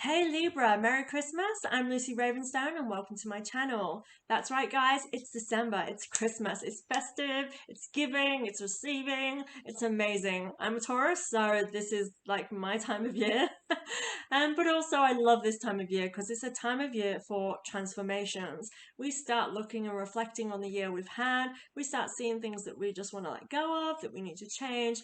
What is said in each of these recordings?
Hey Libra, Merry Christmas. I'm Lucy Ravenstone and welcome to my channel. That's right guys, it's December, it's Christmas, it's festive, it's giving, it's receiving, it's amazing. I'm a Taurus, so this is like my time of year. But also I love this time of year because it's a time of year for transformations. We start looking and reflecting on the year we've had. We start seeing things that we just want to let go of, that we need to change.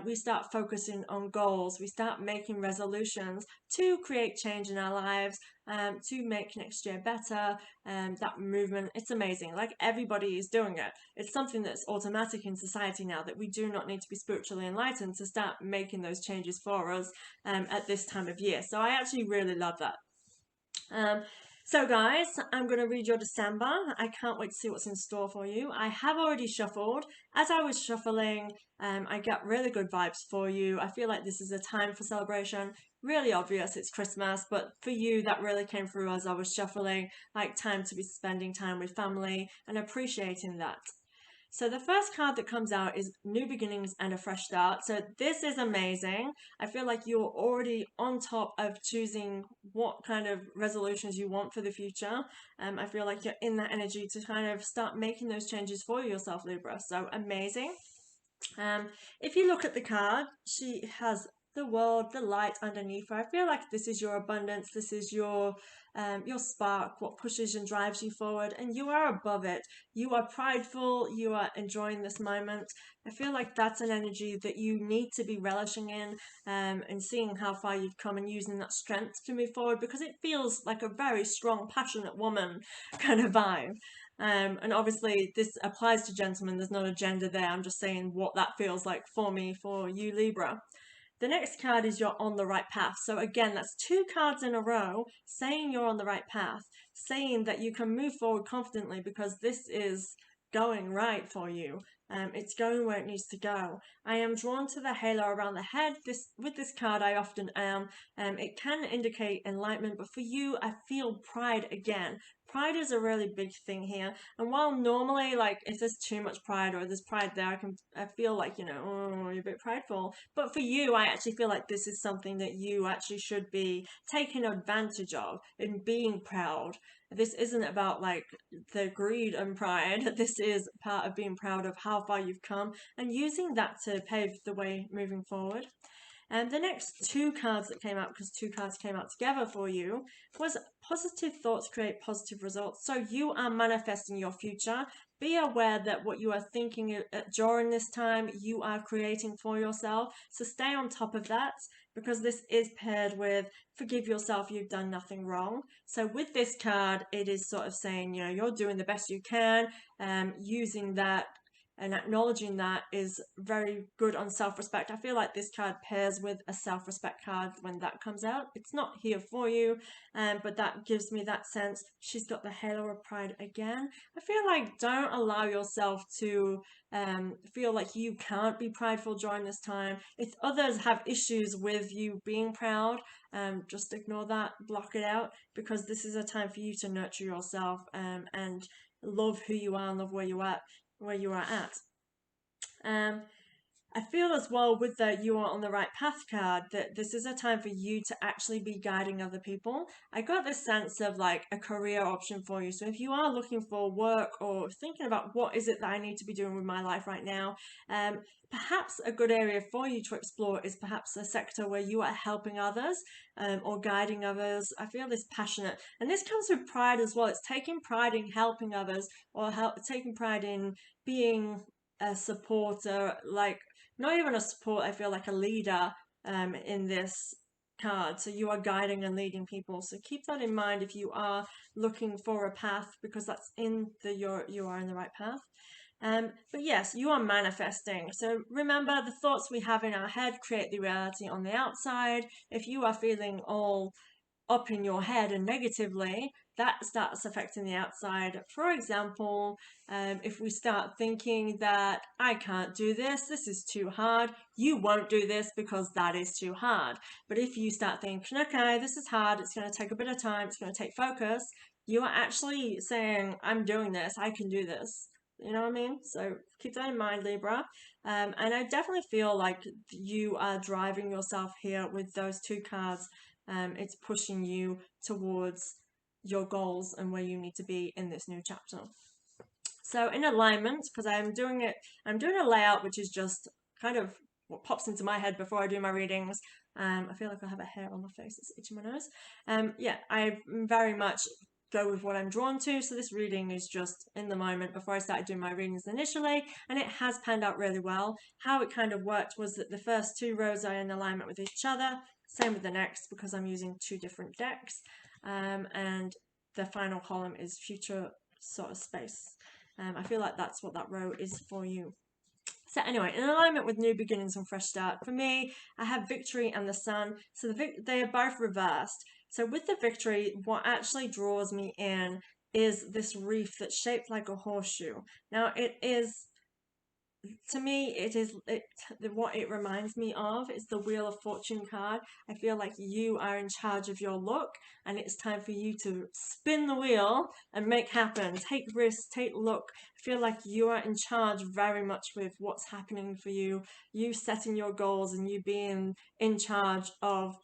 We start focusing on goals. We start making resolutions to create change in our lives, to make next year better. That movement, it's amazing. Like everybody is doing it. It's something that's automatic in society now that we do not need to be spiritually enlightened to start making those changes for us at this time of year. So I actually really love that. So guys, I'm going to read your December. I can't wait to see what's in store for you. I have already shuffled. As I was shuffling, I got really good vibes for you. I feel like this is a time for celebration. Really obvious, it's Christmas, but for you, that really came through as I was shuffling, like time to be spending time with family and appreciating that. So the first card that comes out is New Beginnings and a Fresh Start. So this is amazing. I feel like you're already on top of choosing what kind of resolutions you want for the future. I feel like you're in that energy to kind of start making those changes for yourself, Libra. So amazing. If you look at the card, she has the world, the light underneath her. I feel like this is your abundance. This is your spark, what pushes and drives you forward, and you are above it. You are prideful. You are enjoying this moment. I feel like that's an energy that you need to be relishing in, and seeing how far you've come and using that strength to move forward because it feels like a very strong, passionate woman kind of vibe. And obviously this applies to gentlemen, there's not a gender there, I'm just saying what that feels like for me, for you Libra. The next card is you're on the right path. So again, that's two cards in a row saying you're on the right path, saying that you can move forward confidently because this is going right for you. It's going where it needs to go. I am drawn to the halo around the head. With this card, I often am. It can indicate enlightenment, but for you, I feel pride again. Pride is a really big thing here. And while normally, like, if there's too much pride or there's pride there, I feel like, oh, you're a bit prideful. But for you, I actually feel like this is something that you actually should be taking advantage of in being proud. This isn't about like the greed and pride. This is part of being proud of how far you've come and using that to pave the way moving forward. And the next two cards that came out, because two cards came out together for you, was positive thoughts create positive results. So you are manifesting your future. Be aware that what you are thinking during this time, you are creating for yourself. So stay on top of that because this is paired with forgive yourself, you've done nothing wrong. So with this card, it is sort of saying, you're doing the best you can, using that and acknowledging that is very good on self-respect. I feel like this card pairs with a self-respect card when that comes out. It's not here for you, but that gives me that sense. She's got the halo of pride again. I feel like don't allow yourself to feel like you can't be prideful during this time. If others have issues with you being proud, just ignore that, block it out, because this is a time for you to nurture yourself and love who you are and love where you are at. I feel as well with the you are on the right path card that this is a time for you to actually be guiding other people. I got this sense of like a career option for you. So if you are looking for work or thinking about what is it that I need to be doing with my life right now, perhaps a good area for you to explore is perhaps a sector where you are helping others or guiding others. I feel this passionate, and this comes with pride as well. It's taking pride in helping others or taking pride in being a supporter, like not even a support, I feel like a leader in this card. So you are guiding and leading people. So keep that in mind if you are looking for a path, because that's in the you are in the right path. But yes, you are manifesting. So remember, the thoughts we have in our head create the reality on the outside. If you are feeling all up in your head and negatively, that starts affecting the outside. For example, if we start thinking that I can't do this, this is too hard, you won't do this because that is too hard. But if you start thinking, okay, this is hard, it's going to take a bit of time, it's going to take focus, you are actually saying, I'm doing this, I can do this. You know what I mean? So keep that in mind, Libra. And I definitely feel like you are driving yourself here with those two cards It's pushing you towards your goals and where you need to be in this new chapter. So in alignment, because I'm doing a layout which is just kind of what pops into my head before I do my readings. I feel like I have a hair on my face, it's itching my nose. Yeah, I very much go with what I'm drawn to. So this reading is just in the moment before I started doing my readings initially, and it has panned out really well. How it kind of worked was that the first 2 rows are in alignment with each other, same with the next because I'm using 2 different decks, and the final column is future sort of space. I feel like that's what that row is for you. So anyway, in alignment with new beginnings and fresh start, for me, I have victory and the sun. So they are both reversed. So with the victory, what actually draws me in is this wreath that's shaped like a horseshoe. Now it is, to me, what it reminds me of is the Wheel of Fortune card. I feel like you are in charge of your luck, and it's time for you to spin the wheel and make happen. Take risks, take luck. I feel like you are in charge very much with what's happening for you. You setting your goals and you being in charge of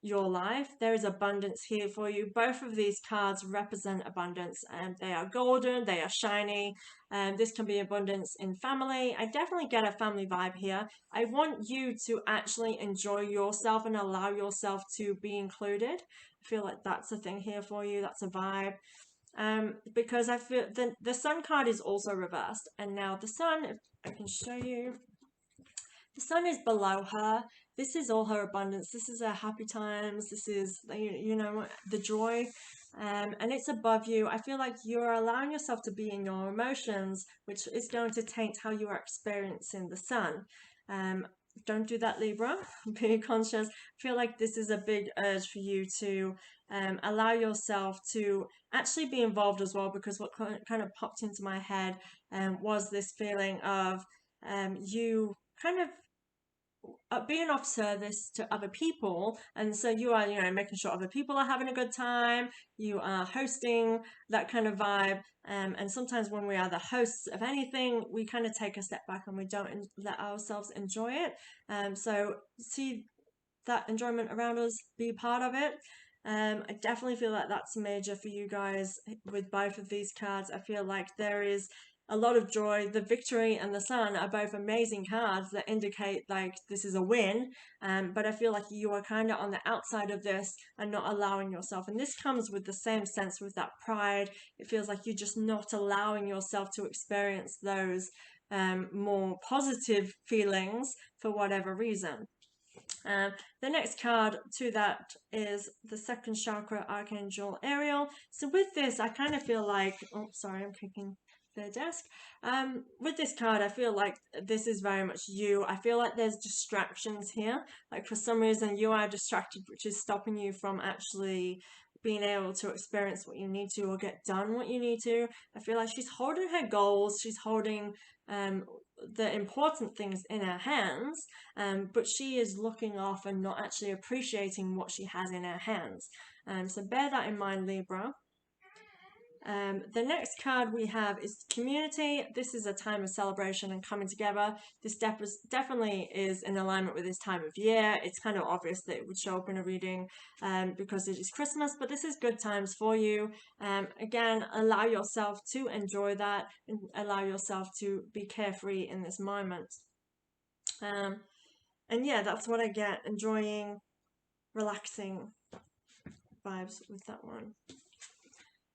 your life. There is abundance here for you. Both of these cards represent abundance, and they are golden, they are shiny. This can be abundance in family. I definitely get a family vibe here. I want you to actually enjoy yourself and allow yourself to be included. I feel like that's a thing here for you. That's a vibe. Because I feel the sun card is also reversed, and now the sun, if I can show you, the sun is below her. This is all her abundance. This is her happy times. This is, you know, the joy. And it's above you. I feel like you're allowing yourself to be in your emotions, which is going to taint how you are experiencing the sun. Don't do that, Libra. Be conscious. I feel like this is a big urge for you to allow yourself to actually be involved as well, because what kind of popped into my head was this feeling of you kind of being of service to other people, and so you are, you know, making sure other people are having a good time. You are hosting, that kind of vibe. And sometimes when we are the hosts of anything, we kind of take a step back and we don't let ourselves enjoy it. So see that enjoyment around us, be part of it. I definitely feel like that's major for you guys with both of these cards. I feel like there is a lot of joy. The victory and the sun are both amazing cards that indicate like this is a win. But I feel like you are kind of on the outside of this and not allowing yourself. And this comes with the same sense with that pride. It feels like you're just not allowing yourself to experience those more positive feelings for whatever reason. The next card to that is the second chakra, Archangel Ariel. So with this, I kind of feel like, oh, sorry, I'm kicking the desk. With this card, I feel like this is very much you. I feel like there's distractions here. Like for some reason, you are distracted, which is stopping you from actually being able to experience what you need to or get done what you need to. I feel like she's holding her goals. She's holding the important things in her hands, but she is looking off and not actually appreciating what she has in her hands. So bear that in mind, Libra. The next card we have is community. This is a time of celebration and coming together. This definitely is in alignment with this time of year. It's kind of obvious that it would show up in a reading because it is Christmas, but this is good times for you. Again, allow yourself to enjoy that and allow yourself to be carefree in this moment. And yeah, that's what I get. Enjoying, relaxing vibes with that one.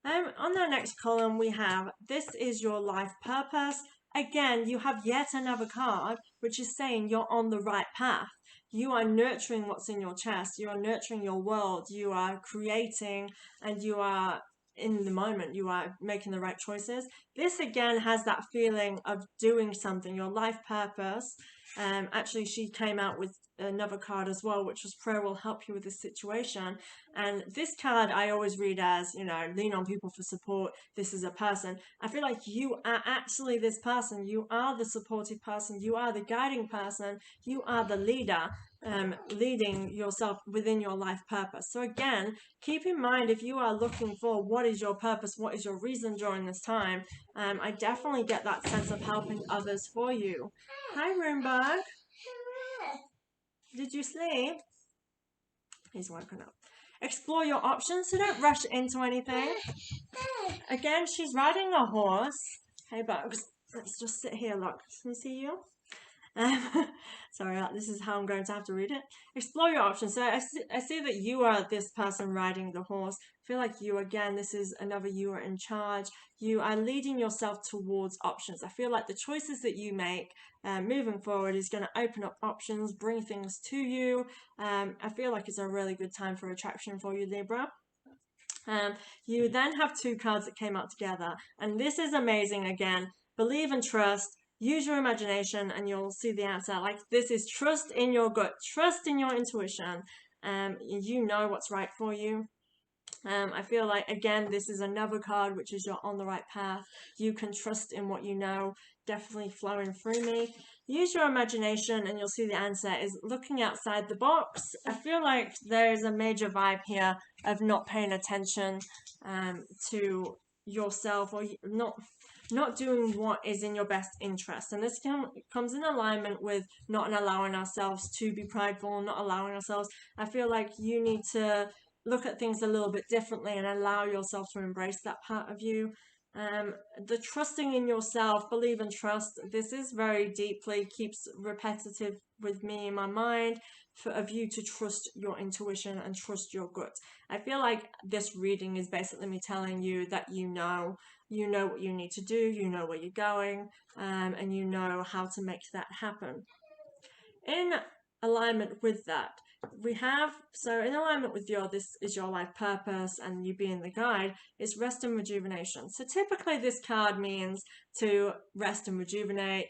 On the next column, we have, this is your life purpose. Again, you have yet another card, which is saying you're on the right path. You are nurturing what's in your chest. You are nurturing your world. You are creating, and you are in the moment. You are making the right choices. This again has that feeling of doing something, your life purpose. Actually, she came out with another card as well, which was prayer will help you with this situation. And this card I always read as, you know, lean on people for support. This is a person. I feel like you are actually this person. You are the supportive person. You are the guiding person. You are the leader, leading yourself within your life purpose. So again, keep in mind, if you are looking for what is your purpose, what is your reason during this time, I definitely get that sense of helping others for you. Hi, Roomberg. Did you sleep? He's woken up. Explore your options, so don't rush into anything. Again, she's riding a horse. Hey, Bugs, let's just sit here, look. Can you see you? Sorry, this is how I'm going to have to read it. Explore your options. So I see that you are this person riding the horse. I feel like you, again, this is another you are in charge. You are leading yourself towards options. I feel like the choices that you make moving forward is going to open up options, bring things to you. I feel like it's a really good time for attraction for you, Libra. You then have two cards that came out together, and this is amazing. Again, believe and trust. Use your imagination and you'll see the answer. Like, this is trust in your gut, trust in your intuition. You know what's right for you. I feel like, again, this is another card which is you're on the right path. You can trust in what you know, definitely flowing through me. Use your imagination and you'll see the answer is looking outside the box. I feel like there's a major vibe here of not paying attention to yourself, or not doing what is in your best interest. And this comes in alignment with not allowing ourselves to be prideful, not allowing ourselves. I feel like you need to look at things a little bit differently and allow yourself to embrace that part of you. The trusting in yourself, believe and trust, this is very deeply, keeps repetitive with me in my mind, of you to trust your intuition and trust your gut. I feel like this reading is basically me telling you that you know what you need to do, you know where you're going, and you know how to make that happen. In alignment with that, we have, so in alignment with this is your life purpose and you being the guide, is rest and rejuvenation. So typically this card means to rest and rejuvenate,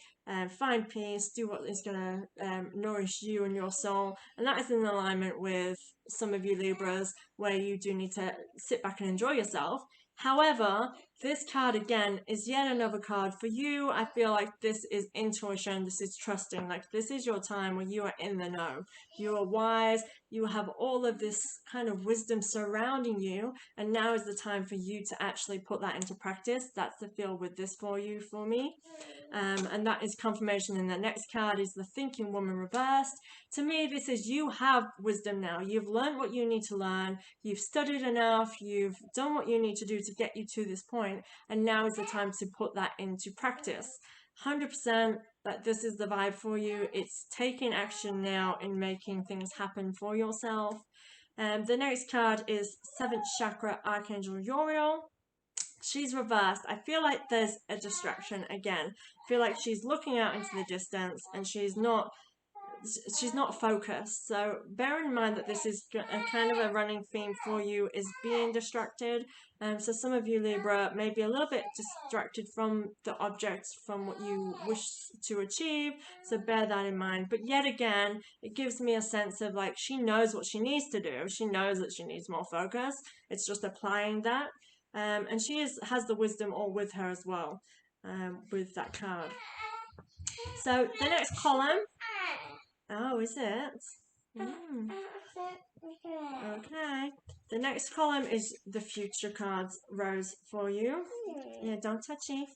find peace, do what is going to nourish you and your soul. And that is in alignment with some of you Libras, where you do need to sit back and enjoy yourself. However, this card again is yet another card for you. I feel like this is intuition, this is trusting, like this is your time where you are in the know. You are wise, you have all of this kind of wisdom surrounding you, and now is the time for you to actually put that into practice. That's the feel with this for you, for me. And that is confirmation. And the next card is the Thinking Woman reversed. To me, this is you have wisdom now. You've learned what you need to learn. You've studied enough. You've done what you need to do to get you to this point. And now is the time to put that into practice. 100% that this is the vibe for you. It's taking action now in making things happen for yourself. The next card is 7th Chakra Archangel Uriel. She's reversed. I feel like there's a distraction again. I feel like she's looking out into the distance and she's not focused. So bear in mind that this is a kind of a running theme for you, is being distracted. So some of you Libra may be a little bit distracted from the objects, from what you wish to achieve. So bear that in mind. But yet again, it gives me a sense of like she knows what she needs to do. She knows that she needs more focus. It's just applying that. And she has the wisdom all with her as well, with that card. So the next column. Oh, is it? Okay. The next column is the future cards, Rose, for you. Yeah, don't touch it.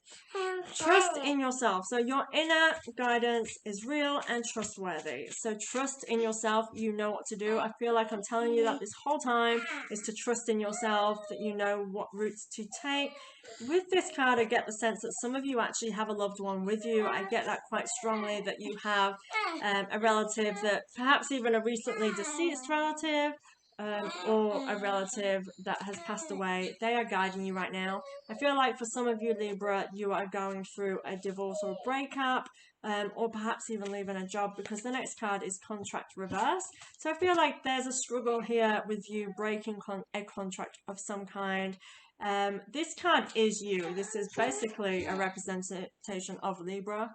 Trust in yourself. So your inner guidance is real and trustworthy. So trust in yourself. You know what to do. I feel like I'm telling you that this whole time is to trust in yourself, that you know what routes to take. With this card, I get the sense that some of you actually have a loved one with you. I get that quite strongly, that you have a relative, that perhaps even a recently deceased relative, or a relative that has passed away. They are guiding you right now. I feel like for some of you Libra, you are going through a divorce or a breakup, or perhaps even leaving a job, because the next card is contract reverse. So I feel like there's a struggle here with you breaking a contract of some kind. This card is you. This is basically a representation of Libra,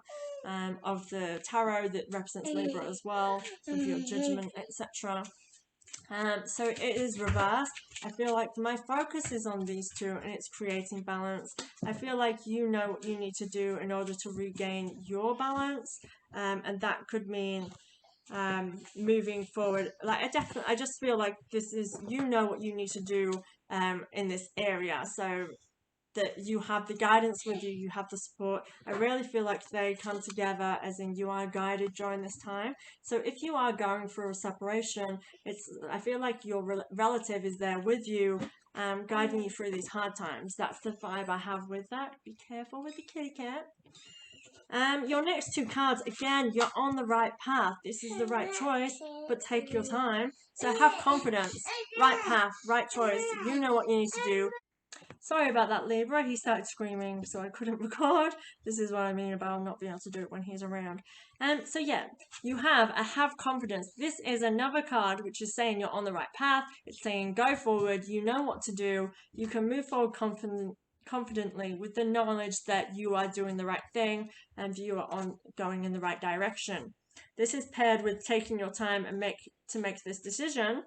of the tarot that represents Libra as well, of your judgment, etc. So it is reversed. I feel like my focus is on these two and it's creating balance. I feel like you know what you need to do in order to regain your balance, and that could mean moving forward. Like I just feel like this is, you know what you need to do in this area. So that you have the guidance with you, you have the support. I really feel like they come together, as in you are guided during this time. So if you are going through a separation, I feel like your relative is there with you, guiding you through these hard times. That's the vibe I have with that. Be careful with the kitty cat. Your next two cards, again, you're on the right path. This is the right choice, but take your time. So have confidence. Right path, right choice. You know what you need to do. Sorry about that, Libra. He started screaming, so I couldn't record. This is what I mean about not being able to do it when he's around. So yeah, you have confidence. This is another card which is saying you're on the right path. It's saying go forward. You know what to do. You can move forward confidently with the knowledge that you are doing the right thing and you are going in the right direction. This is paired with taking your time and make this decision.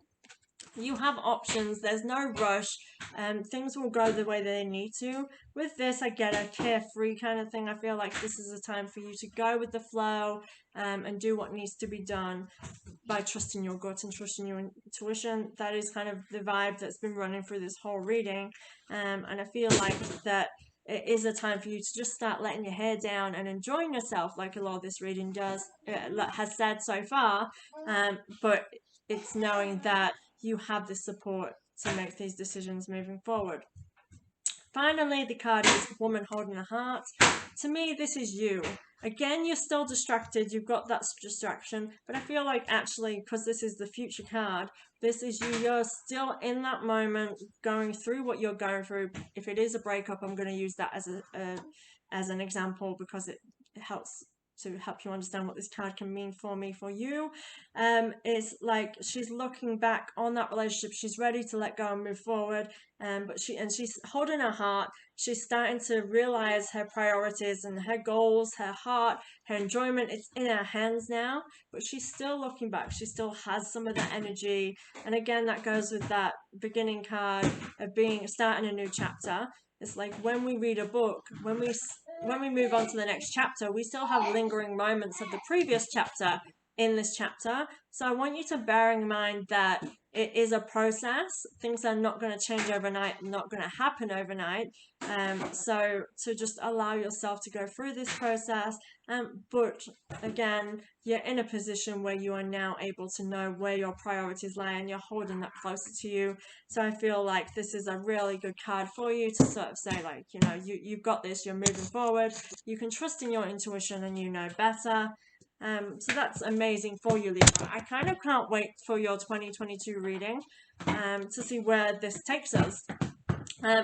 You have options. There's no rush. Things will go the way they need to. With this, I get a carefree kind of thing. I feel like this is a time for you to go with the flow and do what needs to be done by trusting your gut and trusting your intuition. That is kind of the vibe that's been running through this whole reading. And I feel like that it is a time for you to just start letting your hair down and enjoying yourself, like a lot of this reading has said so far. But it's knowing that you have the support to make these decisions moving forward. Finally, the card is Woman Holding a Heart. To me, this is you. Again, you're still distracted. You've got that distraction. But I feel like actually, because this is the future card, this is you. You're still in that moment, going through what you're going through. If it is a breakup, I'm going to use that as an example because it helps to help you understand what this card can mean for you. Is like she's looking back on that relationship. She's ready to let go and move forward. But she's holding her heart. She's starting to realize her priorities and her goals, her heart, her enjoyment. It's in her hands now, but she's still looking back. She still has some of that energy. And again, that goes with that beginning card of starting a new chapter. It's like when we read a book, when we move on to the next chapter, we still have lingering moments of the previous chapter in this chapter. So I want you to bear in mind that it is a process. Things are not going to change overnight, not going to happen overnight. So to just allow yourself to go through this process. But again, you're in a position where you are now able to know where your priorities lie and you're holding that closer to you. So I feel like this is a really good card for you to sort of say, like, you know, you've got this, you're moving forward. You can trust in your intuition and you know better. So that's amazing for you, Libra. I kind of can't wait for your 2022 reading to see where this takes us.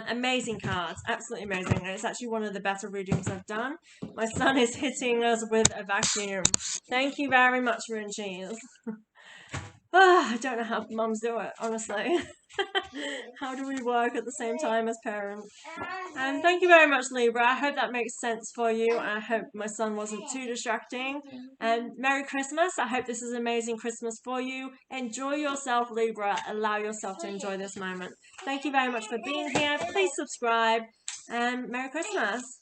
Amazing cards, absolutely amazing, and it's actually one of the better readings I've done. My son is hitting us with a vacuum. Thank you very much, Rune Cheese. I don't know how mums do it, honestly. How do we work at the same time as parents? And thank you very much, Libra. I hope that makes sense for you. I hope my son wasn't too distracting. And Merry Christmas. I hope this is an amazing Christmas for you. Enjoy yourself, Libra. Allow yourself to enjoy this moment. Thank you very much for being here. Please subscribe and Merry Christmas.